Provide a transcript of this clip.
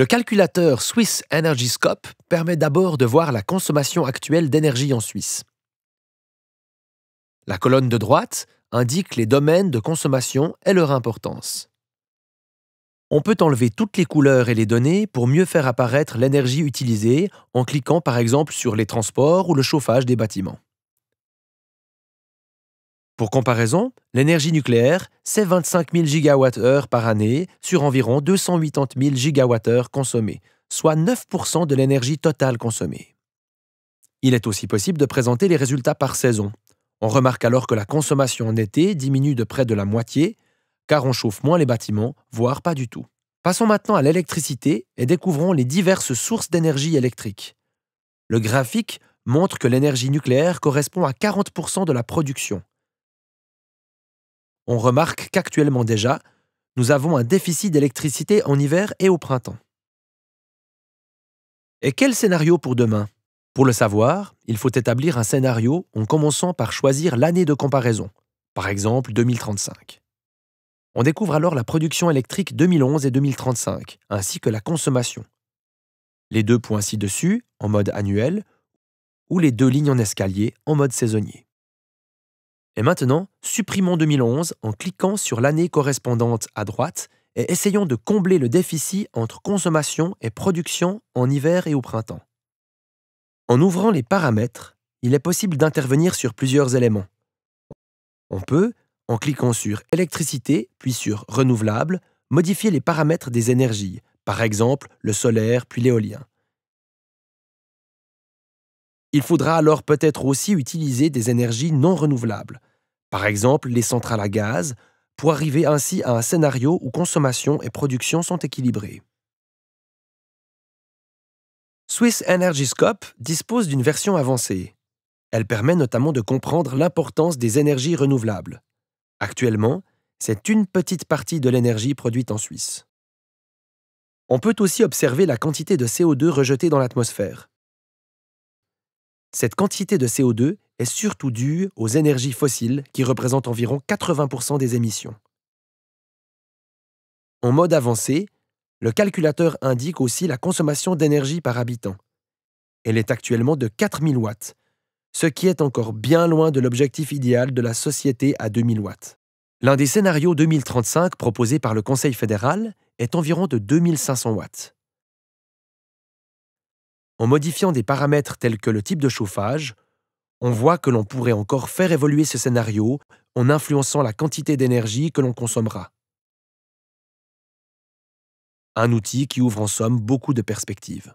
Le calculateur Swiss Energy Scope permet d'abord de voir la consommation actuelle d'énergie en Suisse. La colonne de droite indique les domaines de consommation et leur importance. On peut enlever toutes les couleurs et les données pour mieux faire apparaître l'énergie utilisée en cliquant par exemple sur les transports ou le chauffage des bâtiments. Pour comparaison, l'énergie nucléaire, c'est 25 000 gigawattheures par année sur environ 280 000 gigawattheures consommées, soit 9% de l'énergie totale consommée. Il est aussi possible de présenter les résultats par saison. On remarque alors que la consommation en été diminue de près de la moitié, car on chauffe moins les bâtiments, voire pas du tout. Passons maintenant à l'électricité et découvrons les diverses sources d'énergie électrique. Le graphique montre que l'énergie nucléaire correspond à 40% de la production. On remarque qu'actuellement déjà, nous avons un déficit d'électricité en hiver et au printemps. Et quel scénario pour demain? Pour le savoir, il faut établir un scénario en commençant par choisir l'année de comparaison, par exemple 2035. On découvre alors la production électrique 2011 et 2035, ainsi que la consommation. Les deux points ci-dessus, en mode annuel, ou les deux lignes en escalier, en mode saisonnier. Et maintenant, supprimons 2011 en cliquant sur l'année correspondante à droite et essayons de combler le déficit entre consommation et production en hiver et au printemps. En ouvrant les paramètres, il est possible d'intervenir sur plusieurs éléments. On peut, en cliquant sur électricité puis sur renouvelable, modifier les paramètres des énergies, par exemple le solaire puis l'éolien. Il faudra alors peut-être aussi utiliser des énergies non renouvelables, par exemple les centrales à gaz, pour arriver ainsi à un scénario où consommation et production sont équilibrées. Swiss Energy Scope dispose d'une version avancée. Elle permet notamment de comprendre l'importance des énergies renouvelables. Actuellement, c'est une petite partie de l'énergie produite en Suisse. On peut aussi observer la quantité de CO2 rejetée dans l'atmosphère. Cette quantité de CO2 est surtout due aux énergies fossiles qui représentent environ 80% des émissions. En mode avancé, le calculateur indique aussi la consommation d'énergie par habitant. Elle est actuellement de 4000 watts, ce qui est encore bien loin de l'objectif idéal de la société à 2000 watts. L'un des scénarios 2035 proposés par le Conseil fédéral est environ de 2500 watts. En modifiant des paramètres tels que le type de chauffage, on voit que l'on pourrait encore faire évoluer ce scénario en influençant la quantité d'énergie que l'on consommera. Un outil qui ouvre en somme beaucoup de perspectives.